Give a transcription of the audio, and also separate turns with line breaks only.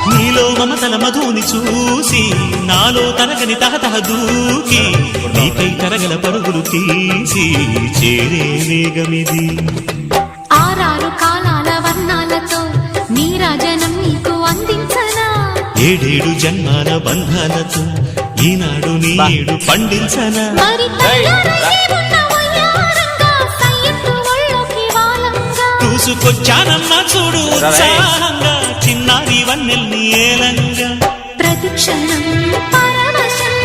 నీలో మమతల మధుని చూసి నాలో తరగని తహతహ దూకి నీకై తరగల పరుగులు తీసి చేరే వేగమిది.
ఆరారు కాలాల వర్ణాలతో నీరాజనం నీకు అందించనా,
ఏడేడు జన్మాల బంధాలతో ఈనాడు నీడు పండించనా. చూసుకొచ్చానమ్మా చూడు ఉత్సాహంగా చిన్నారి వన్నెల్ని ఏలంగా
ప్రతిక్షణం పరవశం